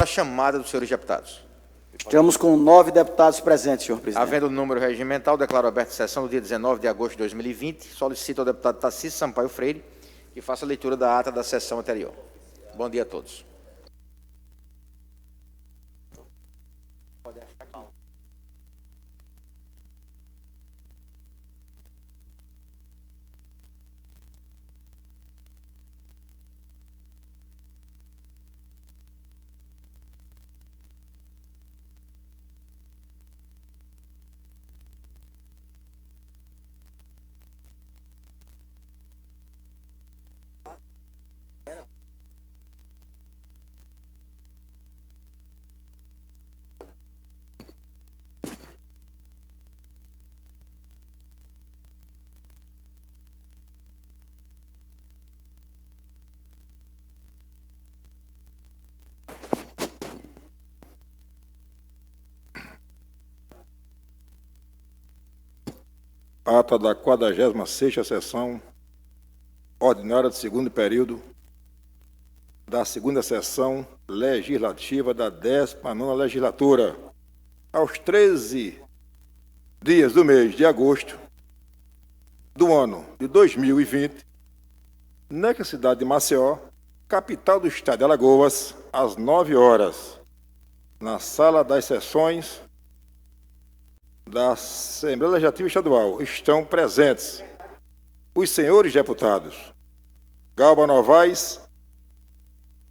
chamada dos senhores deputados. Estamos com 9 deputados presentes, senhor presidente. Havendo o número regimental, declaro aberta a sessão do dia 19 de agosto de 2020. Solicito ao deputado Tarcísio Sampaio Freire que faça a leitura da ata da sessão anterior. Bom dia a todos. Ata da 46ª sessão ordinária do segundo período da segunda sessão legislativa da 19ª legislatura. Aos 13 dias do mês de agosto do ano de 2020, nesta cidade de Maceió, capital do estado de Alagoas, às 9 horas, na sala das sessões da Assembleia Legislativa Estadual, estão presentes os senhores deputados Galba Novaes,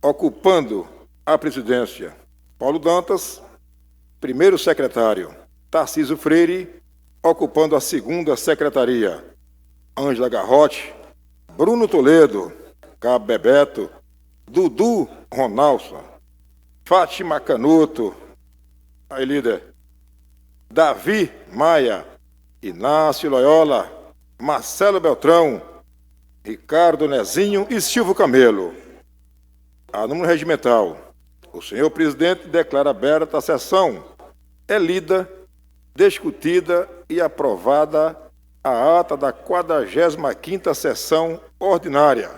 ocupando a presidência, Paulo Dantas, primeiro secretário, Tarcísio Freire, ocupando a segunda secretaria, Ângela Garrote, Bruno Toledo, Cabo Bebeto, Dudu Ronalson, Fátima Canuto, aí líder, Davi Maia, Inácio Loyola, Marcelo Beltrão, Ricardo Nezinho e Silvio Camelo. A número regimental, o senhor presidente declara aberta a sessão. É lida, discutida e aprovada a ata da 45ª sessão ordinária.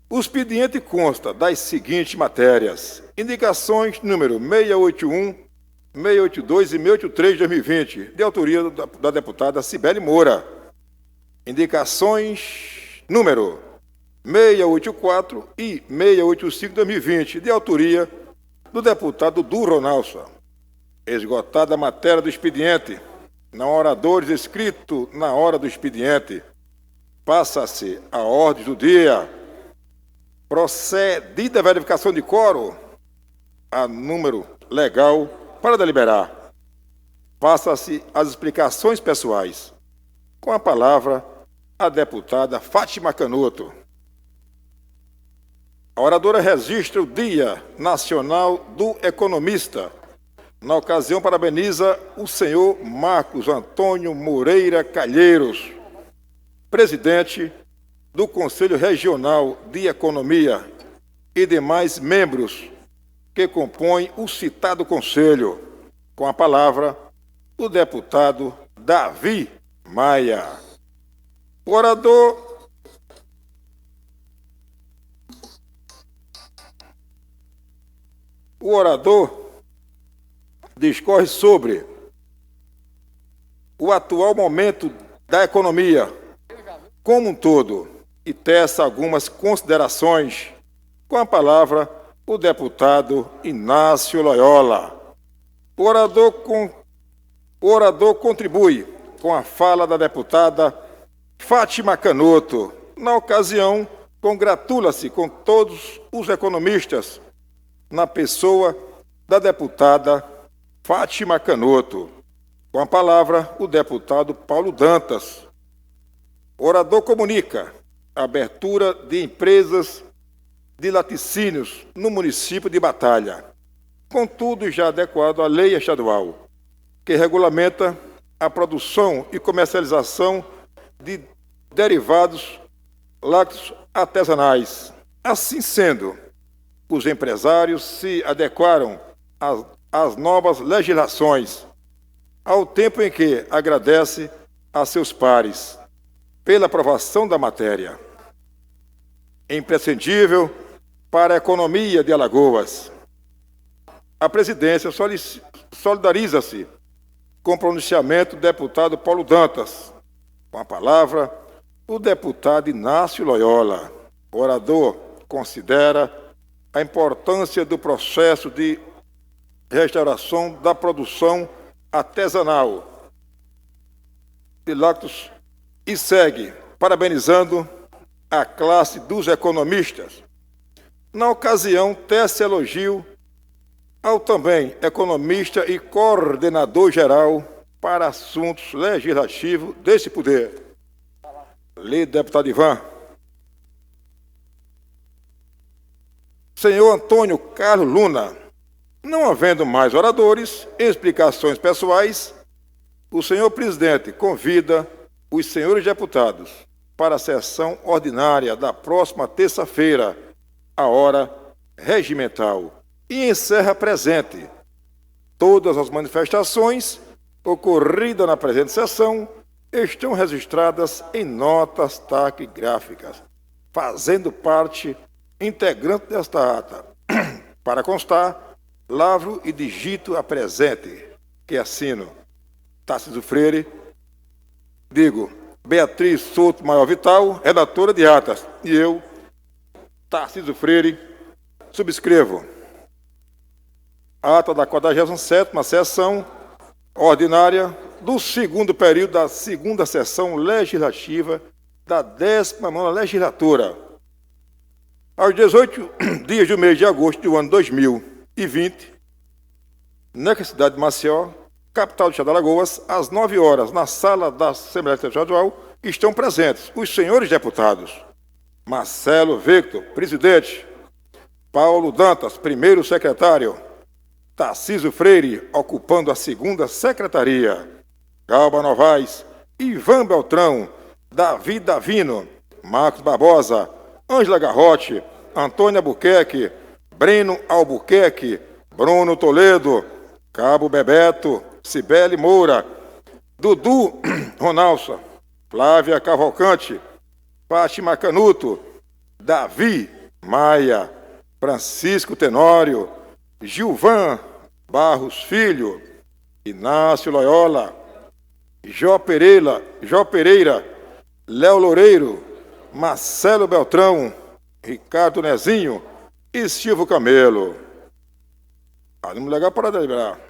O expediente consta das seguintes matérias: indicações número 681, 682 e 683 de 2020, de autoria da deputada Cibele Moura. Indicações número 684 e 685 de 2020, de autoria do deputado Dudu Ronalson. Esgotada a matéria do expediente, não há oradores inscritos na hora do expediente, passa-se a ordem do dia. Procedida a verificação de quórum, a número legal para deliberar. Passa-se as explicações pessoais. Com a palavra, a deputada Fátima Canuto. A oradora registra o Dia Nacional do Economista. Na ocasião, parabeniza o senhor Marcos Antônio Moreira Calheiros, presidente do Conselho Regional de Economia e demais membros que compõem o citado conselho. Com a palavra, o deputado Davi Maia. O orador discorre sobre o atual momento da economia como um todo e tece algumas considerações. Com a palavra, o deputado Inácio Loyola. O orador contribui com a fala da deputada Fátima Canuto. Na ocasião, congratula-se com todos os economistas, na pessoa da deputada Fátima Canuto. Com a palavra, o deputado Paulo Dantas. O orador comunica a abertura de empresas de laticínios no município de Batalha, contudo já adequado à lei estadual, que regulamenta a produção e comercialização de derivados lácteos artesanais. Assim sendo, os empresários se adequaram às novas legislações, ao tempo em que agradece a seus pares pela aprovação da matéria. É imprescindível para a economia de Alagoas. A presidência solidariza-se com o pronunciamento do deputado Paulo Dantas. Com a palavra, o deputado Inácio Loyola. O orador considera a importância do processo de restauração da produção artesanal de lácteos e segue parabenizando a classe dos economistas. Na ocasião, tece elogio ao também economista e coordenador geral para assuntos legislativos desse poder. Lei do deputado Ivan. Senhor Antônio Carlos Luna, não havendo mais oradores, explicações pessoais, o senhor presidente convida os senhores deputados para a sessão ordinária da próxima terça-feira, à hora regimental, e encerra presente. Todas as manifestações ocorridas na presente sessão estão registradas em notas taquigráficas, fazendo parte integrante desta ata. Para constar, lavro e digito a presente, que assino Tarcísio Freire, digo Beatriz Souto Maior Vital, redatora de atas, e eu, Tarcísio Freire, subscrevo a ata da 47ª sessão ordinária do segundo período da segunda sessão legislativa da 19ª legislatura. Aos 18 dias do mês de agosto do ano 2020, na cidade de Maceió, capital do estado de Alagoas, às 9 horas, na sala da Assembleia Estadual, estão presentes os senhores deputados Marcelo Victor, presidente, Paulo Dantas, primeiro secretário, Tarcísio Freire, ocupando a segunda secretaria, Galba Novaes, Ivan Beltrão, Davi Davino, Marcos Barbosa, Ângela Garrote, Antônio Albuquerque, Breno Albuquerque, Bruno Toledo, Cabo Bebeto, Cibele Moura, Dudu Ronalça, Flávia Cavalcante, Fátima Canuto, Davi Maia, Francisco Tenório, Gilvan Barros Filho, Inácio Loyola, Jó Pereira, Léo Loureiro, Marcelo Beltrão, Ricardo Nezinho e Silvio Camelo. Número legal para deliberar.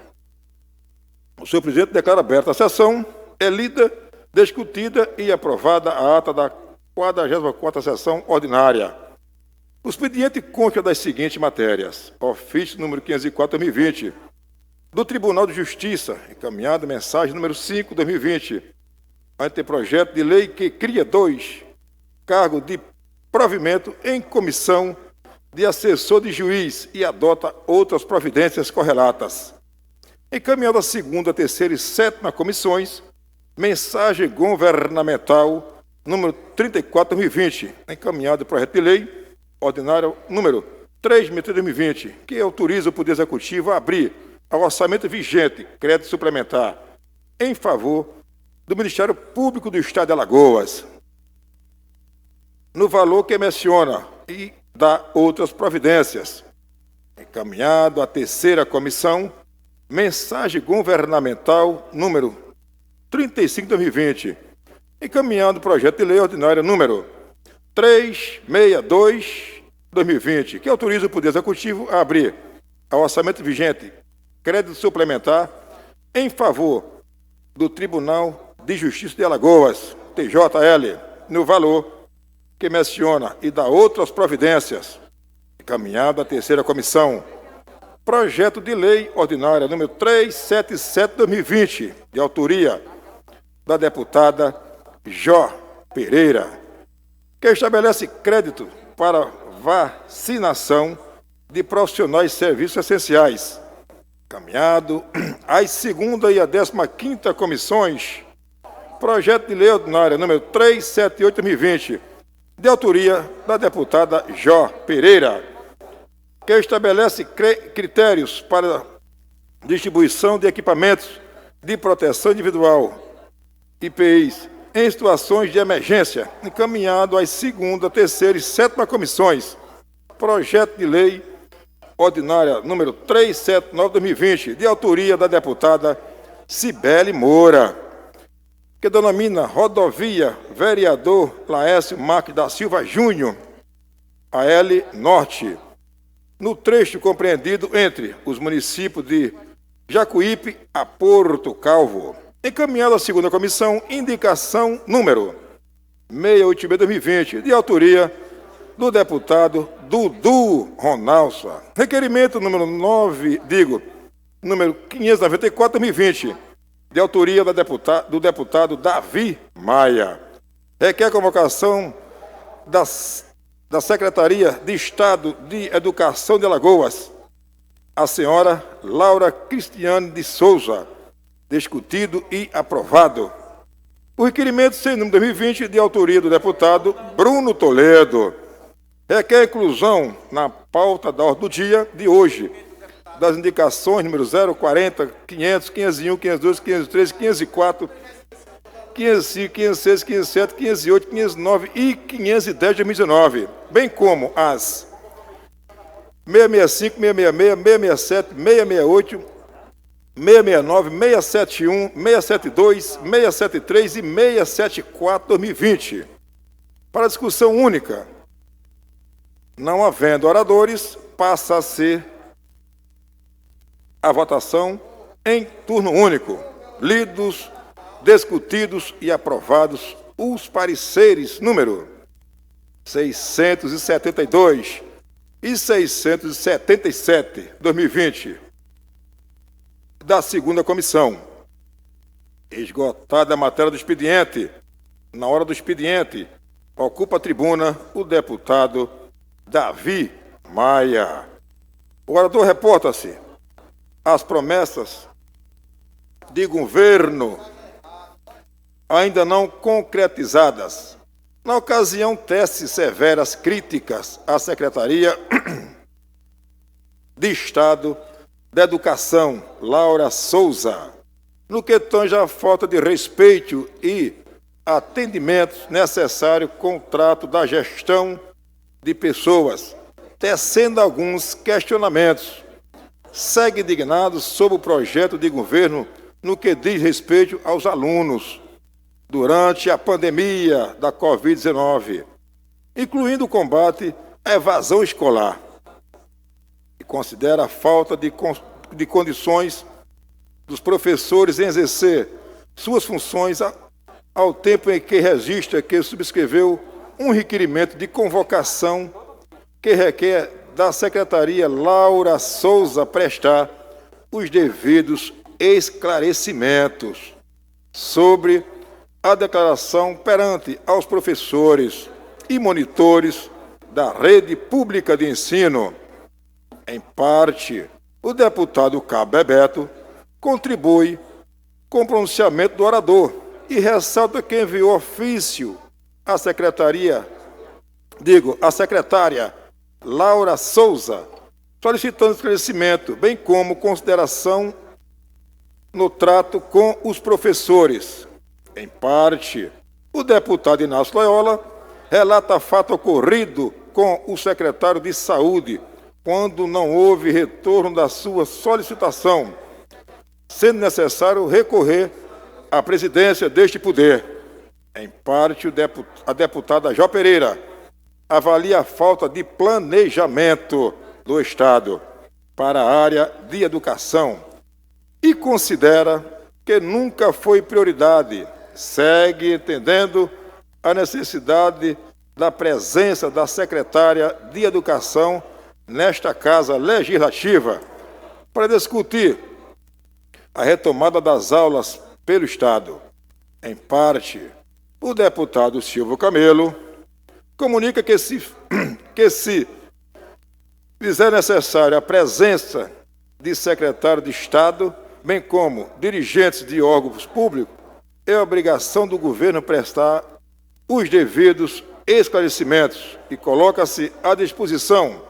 O senhor presidente declara aberta a sessão, é lida, discutida e aprovada a ata da 44ª sessão ordinária. O expediente consta das seguintes matérias: ofício número 504/2020, do Tribunal de Justiça, encaminhada mensagem número 5/2020, anteprojeto de lei que cria 2 cargos de provimento em comissão de assessor de juiz e adota outras providências correlatas. Encaminhada a 2ª, 3ª e 7ª comissões, mensagem governamental número 34/2020, encaminhado projeto de lei ordinário número 3.000/2020, que autoriza o Poder Executivo a abrir ao orçamento vigente crédito suplementar em favor do Ministério Público do Estado de Alagoas, no valor que menciona e dá outras providências. Encaminhado à 3ª comissão, mensagem governamental número 35/2020, encaminhado o projeto de lei ordinário número 362/2020, que autoriza o Poder Executivo a abrir ao orçamento vigente crédito suplementar em favor do Tribunal de Justiça de Alagoas, TJL, no valor que menciona e dá outras providências. Encaminhado à 3ª comissão, projeto de lei ordinária número 377/2020, de autoria da deputada Jó Pereira, que estabelece crédito para vacinação de profissionais de serviços essenciais. Encaminhado às 2ª e a 15ª comissões, projeto de lei ordinária número 378/2020, de autoria da deputada Jó Pereira, que estabelece critérios para distribuição de equipamentos de proteção individual, IPIs, em situações de emergência, encaminhado às 2ª, 3ª e 7ª comissões, projeto de lei ordinária número 379/2020, de autoria da deputada Cibele Moura, que denomina Rodovia Vereador Laércio Marques da Silva Júnior, AL Norte, no trecho compreendido entre os municípios de Jacuípe a Porto Calvo. Encaminhada à segunda comissão, indicação número 686/2020, de autoria do deputado Dudu Ronalça. Requerimento número 594/2020, de autoria do deputado Davi Maia. Requer convocação da Secretaria de Estado de Educação de Alagoas, a senhora Laura Cristiane de Souza, discutido e aprovado. O requerimento sem número 2020, de autoria do deputado Bruno Toledo, requer inclusão na pauta da ordem do dia de hoje das indicações número 040, 500, 501, 502, 503, 504, 505, 506, 507, 508, 509 e 510 de 2019, bem como as 665, 666, 667, 668, 669, 671, 672, 673 e 674 de 2020. Para discussão única, não havendo oradores, passa a ser a votação em turno único. Lidos, discutidos e aprovados os pareceres número 672 e 677, 2020, da segunda comissão. Esgotada a matéria do expediente, na hora do expediente, ocupa a tribuna o deputado Davi Maia. O orador reporta-se às promessas de governo ainda não concretizadas. Na ocasião, tece severas críticas à Secretaria de Estado da Educação, Laura Souza, no que tange a falta de respeito e atendimento necessário com o trato da gestão de pessoas, tecendo alguns questionamentos. Segue indignado sobre o projeto de governo no que diz respeito aos alunos durante a pandemia da Covid-19, incluindo o combate à evasão escolar, e considera a falta de condições dos professores em exercer suas funções ao tempo em que registra que subscreveu um requerimento de convocação que requer da Secretaria Laura Souza prestar os devidos esclarecimentos sobre a declaração perante aos professores e monitores da rede pública de ensino. Em parte, o deputado Cabo Bebeto contribui com o pronunciamento do orador e ressalta que enviou ofício à secretária Laura Souza, solicitando esclarecimento, bem como consideração no trato com os professores. Em parte, o deputado Inácio Loyola relata fato ocorrido com o secretário de Saúde, quando não houve retorno da sua solicitação, sendo necessário recorrer à presidência deste poder. Em parte, a deputada Jó Pereira avalia a falta de planejamento do Estado para a área de educação e considera que nunca foi prioridade. Segue entendendo a necessidade da presença da secretária de Educação nesta Casa Legislativa para discutir a retomada das aulas pelo Estado. Em parte, o deputado Silvio Camelo comunica que se fizer necessária a presença de secretário de Estado, bem como dirigentes de órgãos públicos, é obrigação do governo prestar os devidos esclarecimentos e coloca-se à disposição,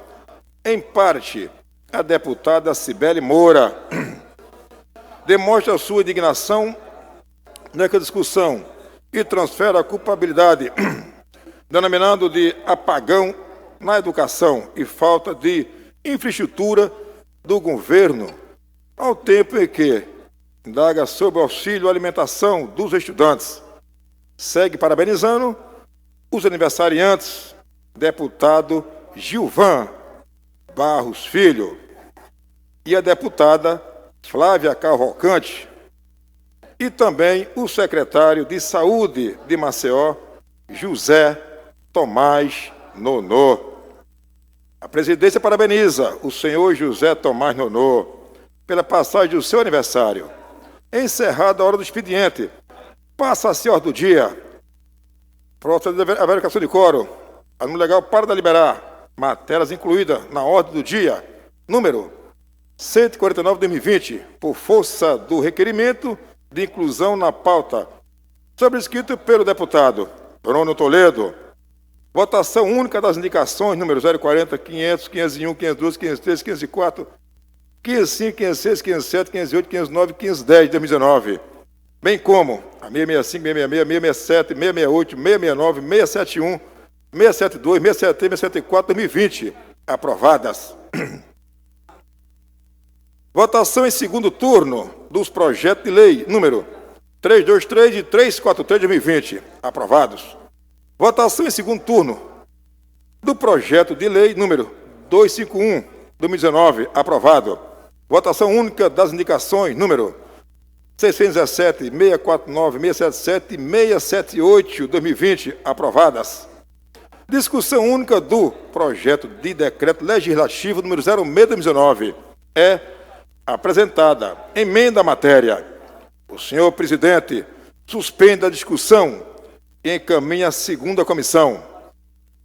em parte, a deputada Cibele Moura. Demonstra sua indignação nessa discussão e transfere a culpabilidade, denominando de apagão na educação e falta de infraestrutura do governo, ao tempo em que indaga sobre o auxílio à alimentação dos estudantes. Segue parabenizando os aniversariantes, deputado Gilvan Barros Filho e a deputada Flávia Cavalcante, e também o secretário de Saúde de Maceió, José Tomás Nonô. A presidência parabeniza o senhor José Tomás Nonô pela passagem do seu aniversário. Encerrada a hora do expediente, passa-se a ordem do dia. Próxima a verificação de quórum. A número legal para deliberar matérias incluídas na ordem do dia, número 149/2020, por força do requerimento de inclusão na pauta, sobrescrito pelo deputado Bruno Toledo. Votação única das indicações, número 040, 500, 501, 502, 503, 504, 505, 506, 507, 508, 509 e 510 de 2019, bem como a 665, 666, 667, 668, 669, 671, 672, 673, 674, 2020, aprovadas. Votação em segundo turno dos projetos de lei número 323 e 343 de 2020, aprovados. Votação em segundo turno do projeto de lei número 251 de 2019, aprovado. Votação única das indicações número 617, 649, 677 e 678 de 2020, aprovadas. Discussão única do projeto de decreto legislativo número 06 de 2019 é apresentada. Emenda à matéria. O senhor presidente suspende a discussão e encaminha a segunda comissão.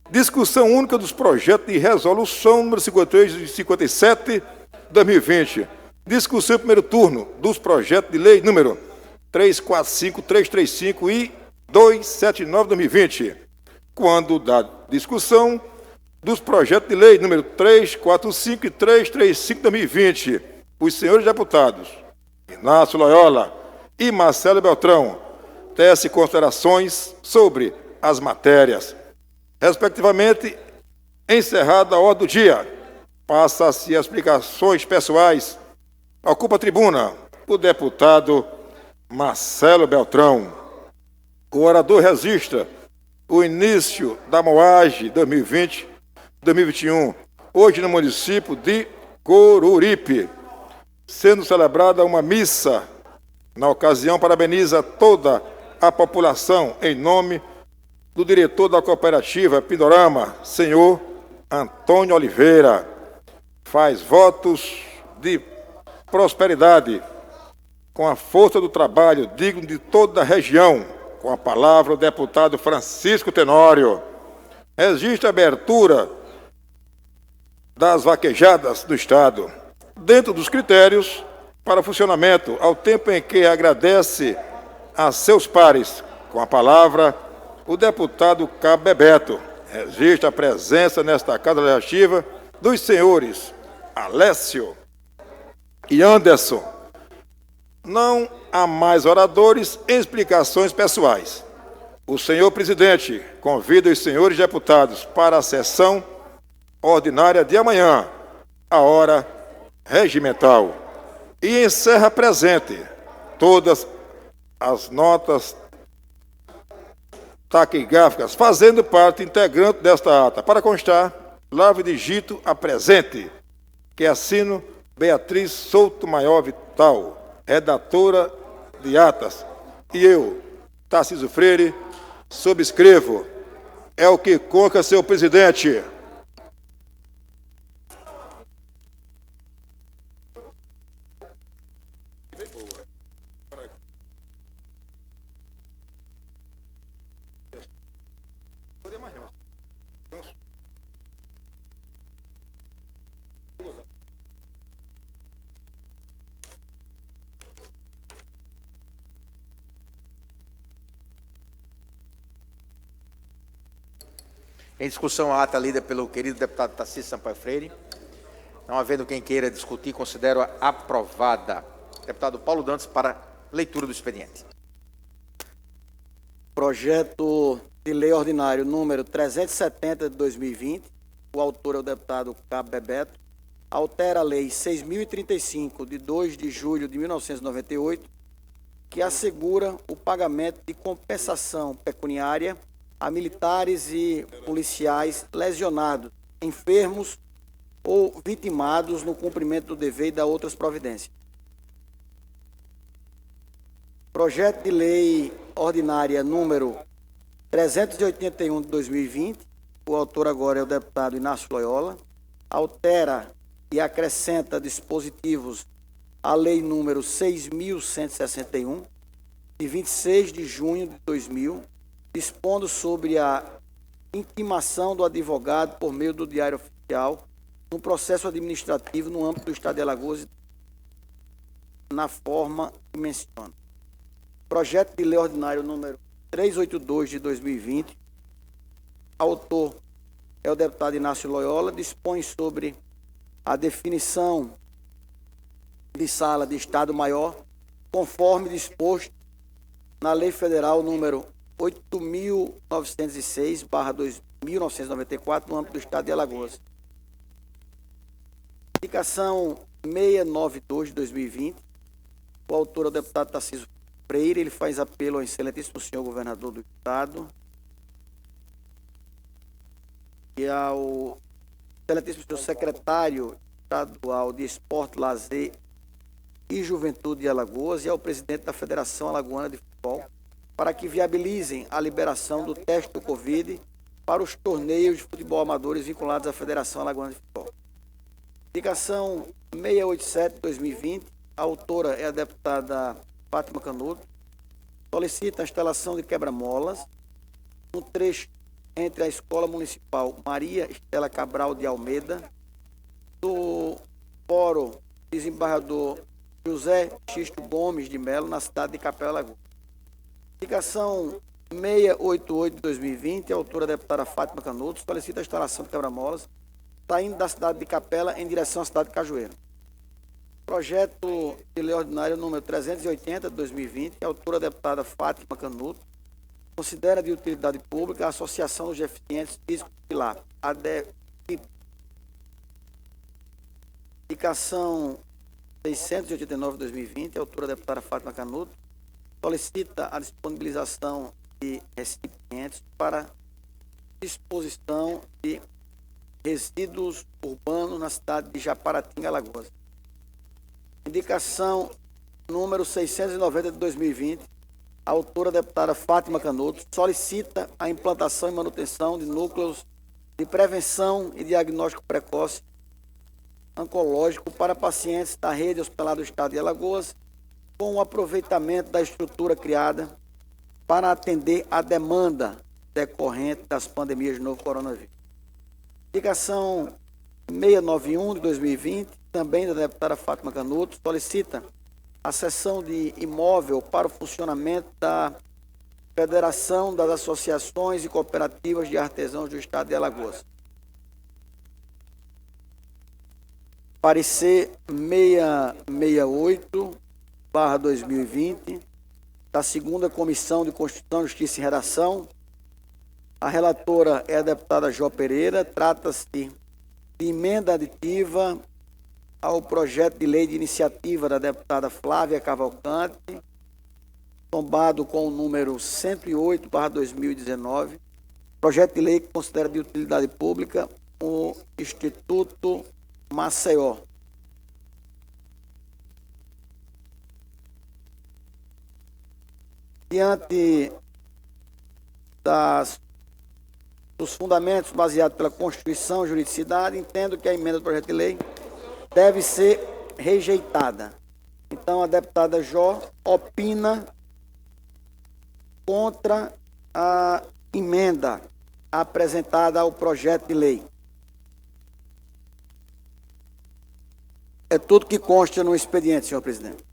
Discussão única dos projetos de resolução número 53 e 57 de 2020. Discussão em primeiro turno dos projetos de lei número 345, 335 e 279 de 2020. Quando da discussão dos projetos de lei número 345 e 335 de 2020, os senhores deputados Inácio Loyola e Marcelo Beltrão tecem considerações sobre as matérias. Respectivamente, encerrada a ordem do dia, passa-se as explicações pessoais. Ocupa a tribuna o deputado Marcelo Beltrão. O orador registra o início da moagem 2020-2021, hoje no município de Coruripe, sendo celebrada uma missa. Na ocasião, parabeniza toda a população em nome do diretor da cooperativa Pindorama, senhor Antônio Oliveira. Faz votos de prosperidade com a força do trabalho digno de toda a região. Com a palavra o deputado Francisco Tenório. Registra a abertura das vaquejadas do Estado, dentro dos critérios para funcionamento, ao tempo em que agradece a seus pares. Com a palavra, o deputado Cabo Bebeto. Registra a presença nesta Casa Legislativa dos senhores Alessio e Anderson. Não há mais oradores em explicações pessoais. O senhor presidente convida os senhores deputados para a sessão ordinária de amanhã, a hora regimental, e encerra presente todas as notas taquigráficas fazendo parte integrante desta ata. Para constar, lavo e digito a presente, que assino Beatriz Souto Maior Vital, redatora de atas, e eu, Tarcísio Freire, subscrevo. É o que consta, senhor presidente. Em discussão, a ata lida pelo querido deputado Tarcísio Sampaio Freire. Não havendo quem queira discutir, considero aprovada. Deputado Paulo Dantas, para leitura do expediente. Projeto de lei ordinário número 370 de 2020, o autor é o deputado Cabo Bebeto, altera a Lei 6.035, de 2 de julho de 1998, que assegura o pagamento de compensação pecuniária a militares e policiais lesionados, enfermos ou vitimados no cumprimento do dever e da outras providências. Projeto de Lei Ordinária número 381 de 2020, o autor agora é o deputado Inácio Loyola, altera e acrescenta dispositivos à Lei número 6.161, de 26 de junho de 2000, dispondo sobre a intimação do advogado por meio do Diário Oficial no processo administrativo no âmbito do Estado de Alagoas, na forma que menciona. Projeto de Lei Ordinário número 382 de 2020, autor é o deputado Inácio Loyola, dispõe sobre a definição de sala de Estado-Maior, conforme disposto na Lei Federal número 8.906/1994, no âmbito do Estado de Alagoas. Indicação 692 de 2020, o autor é o deputado Tarcísio Freire, ele faz apelo ao excelentíssimo senhor governador do Estado e ao excelentíssimo senhor secretário estadual de Esporte, Lazer e Juventude de Alagoas e ao presidente da Federação Alagoana de Futebol para que viabilizem a liberação do teste do Covid para os torneios de futebol amadores vinculados à Federação Alagoana de Futebol. Indicação 687 de 2020, a autora é a deputada Fátima Canuto, solicita a instalação de quebra-molas no trecho entre a Escola Municipal Maria Estela Cabral de Almeida, do Fórum Desembargador José Xisto Gomes de Melo, na cidade de Capela Alagoas. Indicação 688 de 2020, a autora é a deputada Fátima Canuto, solicita a instalação de quebra-molas saindo da cidade de Capela em direção à cidade de Cajueiro. Projeto de Lei Ordinária número 380 de 2020, a autora é a deputada Fátima Canuto, considera de utilidade pública a Associação dos Deficientes Físicos Pilar, ADEFIP. Indicação 689 de 2020, a autora é a deputada Fátima Canuto, solicita a disponibilização de recipientes para disposição de resíduos urbanos na cidade de Japaratinga, Alagoas. Indicação número 690 de 2020, a autora, a deputada Fátima Canuto, solicita a implantação e manutenção de núcleos de prevenção e diagnóstico precoce oncológico para pacientes da rede hospitalar do Estado de Alagoas, com o aproveitamento da estrutura criada para atender a demanda decorrente das pandemias de novo coronavírus. Indicação 691 de 2020, também da deputada Fátima Canuto, solicita a cessão de imóvel para o funcionamento da Federação das Associações e Cooperativas de Artesãos do Estado de Alagoas. Parecer 668/2020, da segunda Comissão de Constituição, Justiça e Redação. A relatora é a deputada Jó Pereira. Trata-se de emenda aditiva ao projeto de lei de iniciativa da deputada Flávia Cavalcante, tombado com o número 108/2019. Projeto de lei que considera de utilidade pública o Instituto Maceió. Diante dos fundamentos baseados pela Constituição e juridicidade, entendo que a emenda do projeto de lei deve ser rejeitada. Então, a deputada Jó opina contra a emenda apresentada ao projeto de lei. É tudo que consta no expediente, senhor presidente.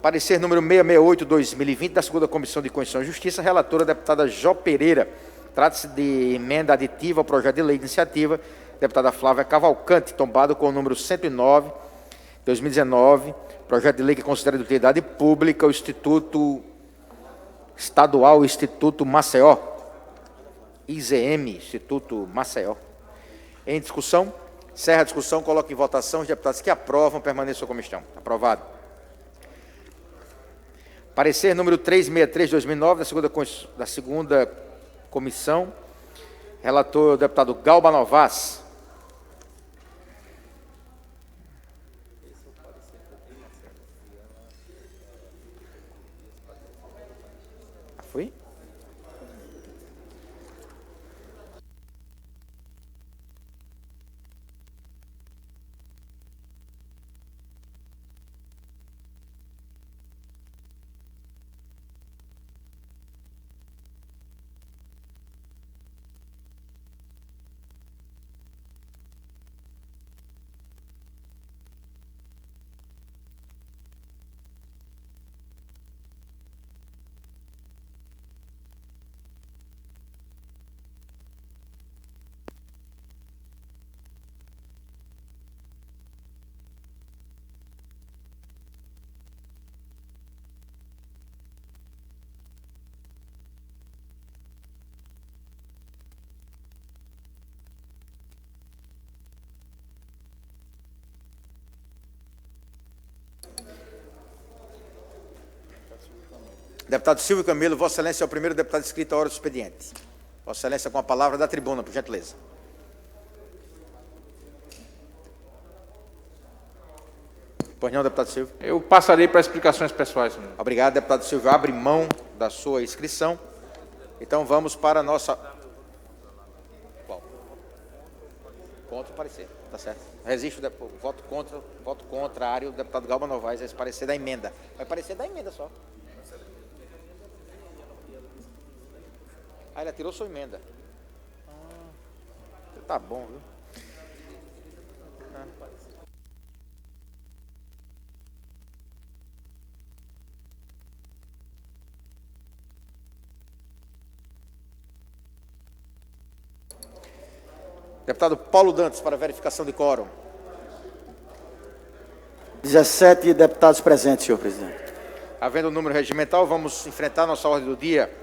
Parecer número 668/2020 da segunda Comissão de Constituição e Justiça, relatora a deputada Jó Pereira. Trata-se de emenda aditiva ao projeto de lei de iniciativa, deputada Flávia Cavalcante, tombado com o número 109/2019, projeto de lei que considera de utilidade pública o Instituto Estadual Instituto Maceió, IZM, Instituto Maceió. Em discussão, encerra a discussão, coloca em votação. Os deputados que aprovam permaneçam como estão. Aprovado. Parecer número 363/2009 da segunda comissão, relator o deputado Galba Novas. Foi? Deputado Silvio Camilo, Vossa Excelência é o primeiro deputado inscrito à hora do expediente. Vossa Excelência com a palavra da tribuna, por gentileza. Pois não, deputado Silvio? Eu passarei para explicações pessoais, senhor. Obrigado, deputado Silvio. Abre mão da sua inscrição. Então vamos para a nossa... Qual? Contra o parecer, tá certo. Registro, voto contrário, deputado Galba Novaes, esse parecer da emenda. Vai parecer da emenda só. Ah, ele atirou sua emenda. Tá bom, viu? Deputado Paulo Dantas, para verificação de quórum. 17 deputados presentes, senhor presidente. Havendo o número regimental, vamos enfrentar nossa ordem do dia.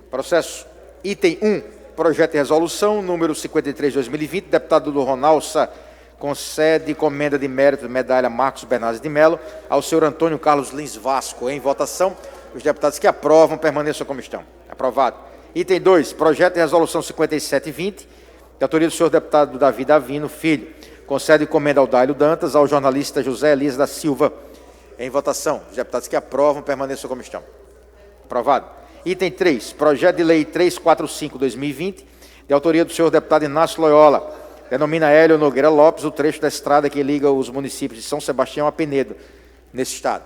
Processo item 1, projeto de resolução, número 53/2020, deputado Dudu Ronalça concede comenda de mérito, medalha Marcos Bernardes de Melo, ao senhor Antônio Carlos Lins Vasco. Em votação, os deputados que aprovam permaneçam como estão. Aprovado. Item 2, projeto de resolução 57/20, de autoria do senhor deputado Davi Davino Filho, concede comenda ao Dálio Dantas, ao jornalista José Elias da Silva. Em votação, os deputados que aprovam permaneçam como estão. Aprovado. Item 3, projeto de lei 345/2020, de autoria do senhor deputado Inácio Loyola, denomina Hélio Nogueira Lopes o trecho da estrada que liga os municípios de São Sebastião a Penedo, nesse estado.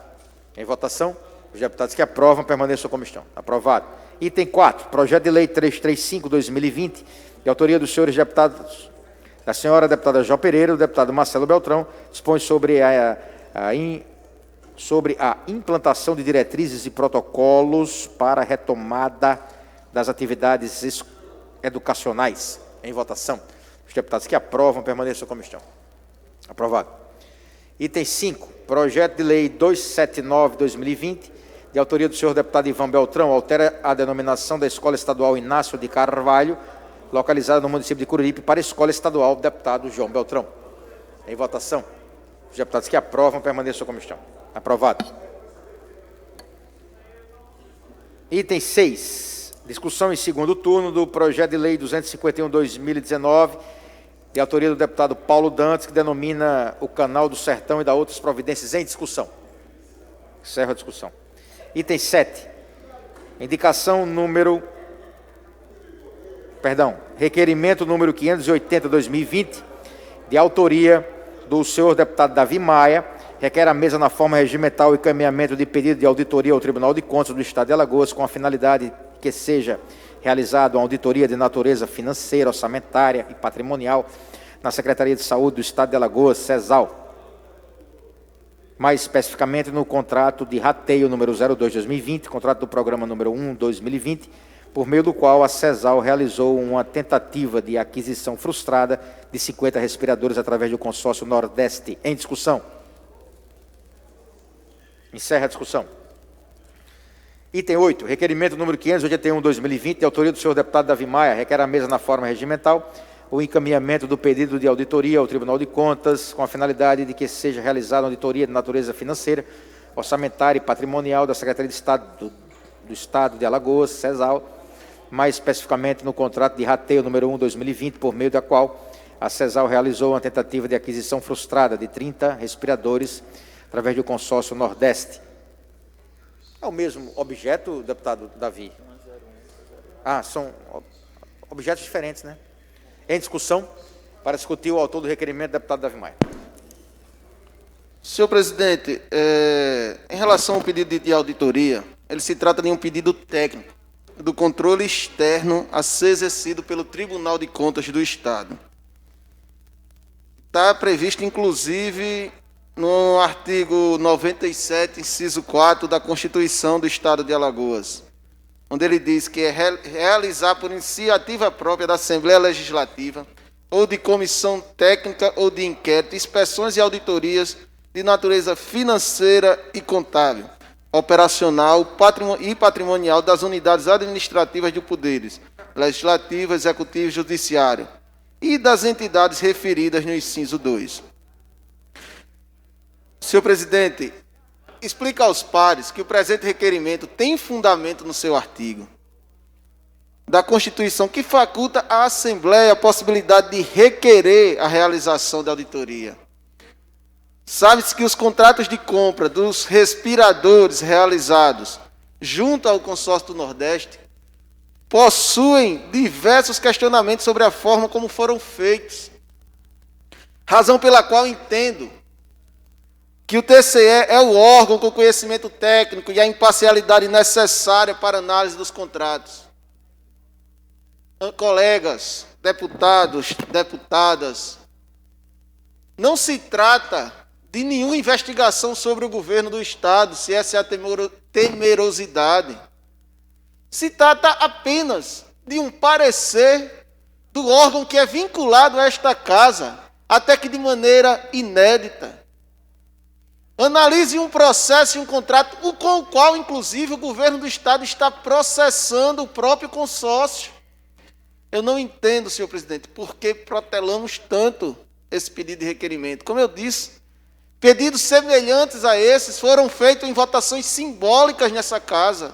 Em votação, os deputados que aprovam permaneçam como estão. Aprovado. Item 4, projeto de lei 335/2020, de autoria dos senhores deputados, da senhora deputada Jó Pereira e do deputado Marcelo Beltrão, dispõe sobre a implantação de diretrizes e protocolos para a retomada das atividades educacionais. Em votação, os deputados que aprovam permaneçam como estão. Aprovado. Item 5, projeto de lei 279/2020, de autoria do senhor deputado Ivan Beltrão, altera a denominação da Escola Estadual Inácio de Carvalho, localizada no município de Cururipe, para a Escola Estadual do deputado João Beltrão. Em votação, os deputados que aprovam permaneçam como estão. Aprovado. Item 6, discussão em segundo turno do projeto de lei 251/2019, de autoria do deputado Paulo Dantas, que denomina o Canal do Sertão e dá outras providências. Em discussão. Encerro a discussão. Item 7, requerimento número 580/2020, de autoria do senhor deputado Davi Maia, requer a mesa na forma regimental e encaminhamento de pedido de auditoria ao Tribunal de Contas do Estado de Alagoas, com a finalidade que seja realizada uma auditoria de natureza financeira, orçamentária e patrimonial na Secretaria de Saúde do Estado de Alagoas, CESAL. mais especificamente no contrato de rateio número 02/2020, contrato do programa número 1/2020, por meio do qual a CESAL realizou uma tentativa de aquisição frustrada de 50 respiradores através do consórcio Nordeste. Em discussão. Encerra a discussão. Item 8, requerimento número 581/2020, de autoria do senhor deputado Davi Maia, requer a mesa na forma regimental o encaminhamento do pedido de auditoria ao Tribunal de Contas, com a finalidade de que seja realizada uma auditoria de natureza financeira, orçamentária e patrimonial da Secretaria de Estado do Estado de Alagoas, CESAL, mais especificamente no contrato de rateio número 1/2020, por meio da qual a CESAL realizou uma tentativa de aquisição frustrada de 30 respiradores através do consórcio Nordeste. É o mesmo objeto, deputado Davi? Ah, são objetos diferentes, né? Em discussão, para discutir o autor do requerimento, deputado Davi Maia. Senhor presidente, em relação ao pedido de auditoria, ele se trata de um pedido técnico do controle externo a ser exercido pelo Tribunal de Contas do Estado. Está previsto, inclusive, no artigo 97, inciso 4 da Constituição do Estado de Alagoas, onde ele diz que é realizar por iniciativa própria da Assembleia Legislativa ou de comissão técnica ou de inquérito, inspeções e auditorias de natureza financeira e contábil, operacional e patrimonial das unidades administrativas de poderes, legislativo, executivo e judiciário, e das entidades referidas no inciso 2. Senhor presidente, explica aos pares que o presente requerimento tem fundamento no seu artigo da Constituição, que faculta à Assembleia a possibilidade de requerer a realização da auditoria. Sabe-se que os contratos de compra dos respiradores realizados junto ao consórcio do Nordeste possuem diversos questionamentos sobre a forma como foram feitos, razão pela qual entendo que o TCE é o órgão com conhecimento técnico e a imparcialidade necessária para análise dos contratos. Colegas, deputados, deputadas, não se trata de nenhuma investigação sobre o governo do Estado, se essa é a temerosidade. Se trata apenas de um parecer do órgão que é vinculado a esta casa, até que de maneira inédita. Analise um processo e um contrato, com o qual, inclusive, o governo do Estado está processando o próprio consórcio. Eu não entendo, senhor presidente, por que protelamos tanto esse pedido de requerimento. Como eu disse, pedidos semelhantes a esses foram feitos em votações simbólicas nessa casa.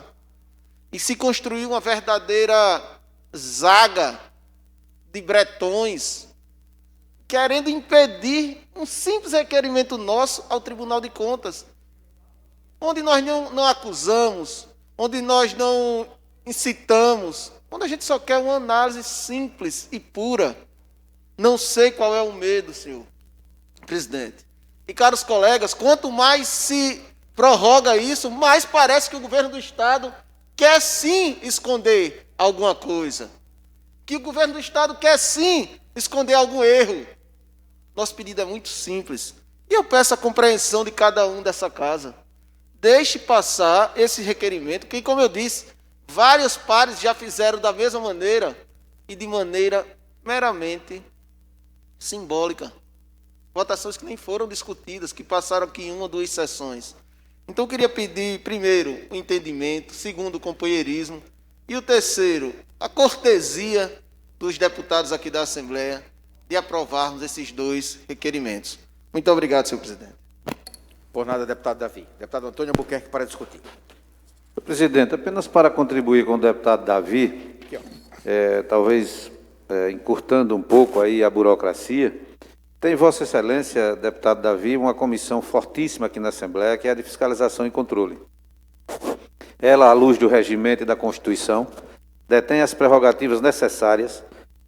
E se construiu uma verdadeira zaga de bretões, querendo impedir um simples requerimento nosso ao Tribunal de Contas, onde nós não acusamos, onde nós não incitamos, onde a gente só quer uma análise simples e pura. Não sei qual é o medo, senhor presidente. E, caros colegas, quanto mais se prorroga isso, mais parece que o governo do Estado quer sim esconder alguma coisa, que o governo do Estado quer sim esconder algum erro. Nosso pedido é muito simples. E eu peço a compreensão de cada um dessa casa. Deixe passar esse requerimento, que, como eu disse, vários pares já fizeram da mesma maneira e de maneira meramente simbólica. Votações que nem foram discutidas, que passaram aqui em 1 ou 2 sessões. Então, eu queria pedir, primeiro, o entendimento, segundo, o companheirismo, e o terceiro, a cortesia dos deputados aqui da Assembleia, de aprovarmos esses 2 requerimentos. Muito obrigado, senhor presidente. Por nada, deputado Davi. Deputado Antônio Albuquerque, para discutir. Senhor presidente, apenas para contribuir com o deputado Davi, talvez encurtando um pouco aí a burocracia, tem Vossa Excelência, deputado Davi, uma comissão fortíssima aqui na Assembleia, que é a de fiscalização e controle. Ela, à luz do regimento e da Constituição, detém as prerrogativas necessárias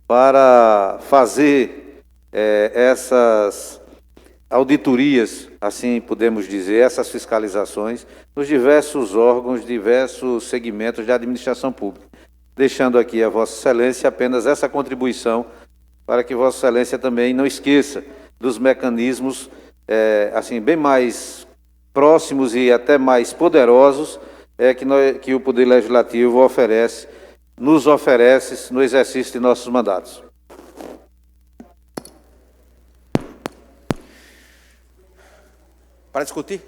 para fazer essas auditorias, assim podemos dizer, essas fiscalizações, nos diversos órgãos, diversos segmentos de administração pública. Deixando aqui a Vossa Excelência apenas essa contribuição, para que Vossa Excelência também não esqueça dos mecanismos, assim, bem mais próximos e até mais poderosos que o Poder Legislativo nos oferece no exercício de nossos mandatos. Para discutir?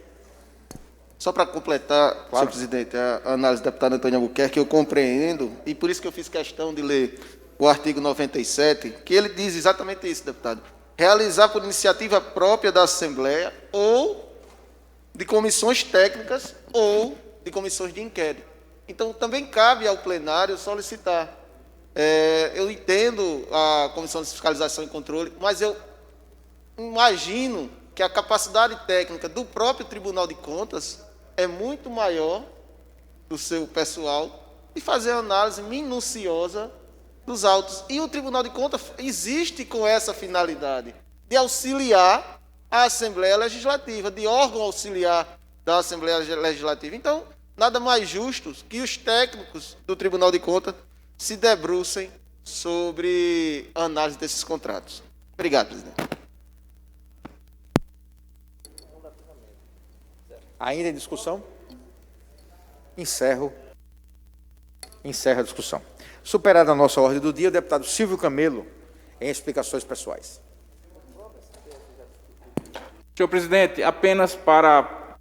Só para completar, senhor presidente, a análise do deputado Antônio Albuquerque, eu compreendo, e por isso que eu fiz questão de ler o artigo 97, que ele diz exatamente isso, deputado. Realizar por iniciativa própria da Assembleia ou de comissões técnicas ou de comissões de inquérito. Então, também cabe ao plenário solicitar. Eu entendo a Comissão de Fiscalização e Controle, mas eu imagino que a capacidade técnica do próprio Tribunal de Contas é muito maior do seu pessoal e fazer análise minuciosa dos autos. E o Tribunal de Contas existe com essa finalidade de auxiliar a Assembleia Legislativa, de órgão auxiliar da Assembleia Legislativa. Então, nada mais justo que os técnicos do Tribunal de Contas se debrucem sobre a análise desses contratos. Obrigado, presidente. Ainda em discussão? Encerro a discussão. Superada a nossa ordem do dia, o deputado Silvio Camelo, em explicações pessoais. Senhor presidente, apenas para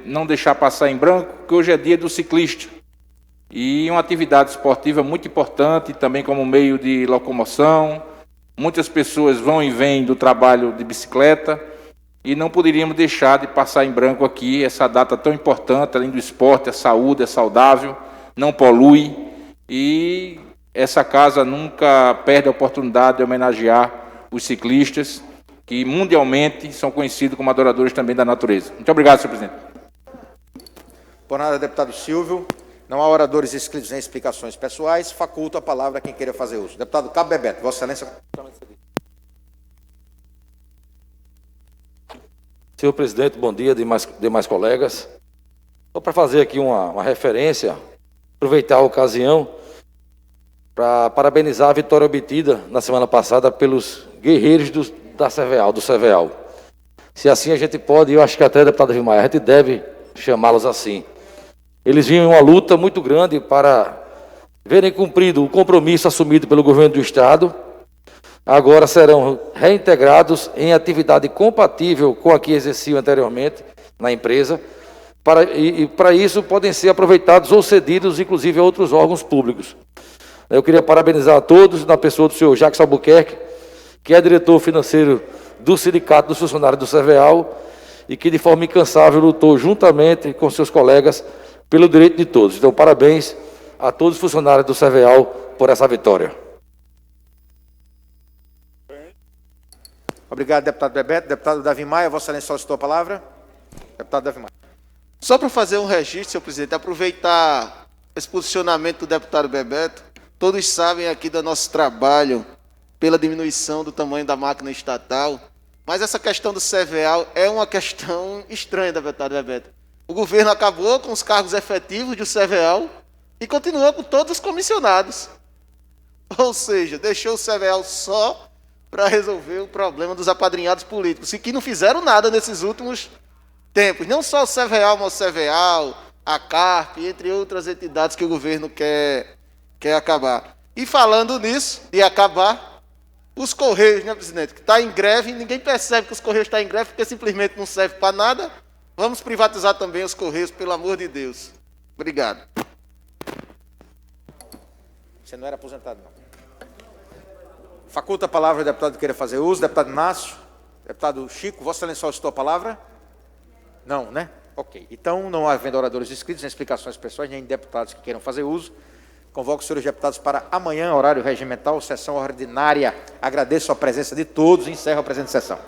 não deixar passar em branco, que hoje é dia do ciclista. E uma atividade esportiva muito importante, também como meio de locomoção. Muitas pessoas vão e vêm do trabalho de bicicleta. E não poderíamos deixar de passar em branco aqui essa data tão importante, além do esporte, a saúde, é saudável, não polui, e essa casa nunca perde a oportunidade de homenagear os ciclistas, que mundialmente são conhecidos como adoradores também da natureza. Muito obrigado, senhor presidente. Por nada, deputado Silvio. Não há oradores inscritos em explicações pessoais. Faculto a palavra a quem queira fazer uso. Deputado Cabo Bebeto, Vossa Excelência. Senhor presidente, bom dia, demais colegas. Só para fazer aqui uma referência, aproveitar a ocasião para parabenizar a vitória obtida na semana passada pelos guerreiros do CEVEAL. Se assim a gente pode, eu acho que até, deputado Vilmar, a gente deve chamá-los assim. Eles vinham em uma luta muito grande para verem cumprido o compromisso assumido pelo governo do Estado. Agora serão reintegrados em atividade compatível com a que exerciam anteriormente na empresa, e para isso podem ser aproveitados ou cedidos, inclusive, a outros órgãos públicos. Eu queria parabenizar a todos, na pessoa do senhor Jacques Albuquerque, que é diretor financeiro do Sindicato dos Funcionários do CEVEAL e que, de forma incansável, lutou juntamente com seus colegas pelo direito de todos. Então, parabéns a todos os funcionários do CEVEAL por essa vitória. Obrigado, deputado Bebeto. Deputado Davi Maia, Vossa Excelência solicitou a palavra. Deputado Davi Maia. Só para fazer um registro, senhor presidente, aproveitar esse posicionamento do deputado Bebeto. Todos sabem aqui do nosso trabalho pela diminuição do tamanho da máquina estatal, mas essa questão do CEVEAL é uma questão estranha, deputado Bebeto. O governo acabou com os cargos efetivos do CEVEAL e continuou com todos os comissionados. Ou seja, deixou o CEVEAL só para resolver o problema dos apadrinhados políticos, e que não fizeram nada nesses últimos tempos. Não só o CEVEAL, mas o CEVEAL, a CARP, entre outras entidades que o governo quer acabar. E falando nisso, de acabar, os Correios, né, presidente, que está em greve, ninguém percebe que os Correios estão em greve porque simplesmente não serve para nada. Vamos privatizar também os Correios, pelo amor de Deus. Obrigado. Você não era aposentado, não. Faculta a palavra ao deputado que queira fazer uso. Deputado Inácio, deputado Chico, Vossa Excelência solicitou a palavra? Não, né? Ok. Então, não havendo oradores inscritos em explicações pessoais, nem deputados que queiram fazer uso, convoco os senhores deputados para amanhã, horário regimental, sessão ordinária. Agradeço a presença de todos e encerro a presente sessão.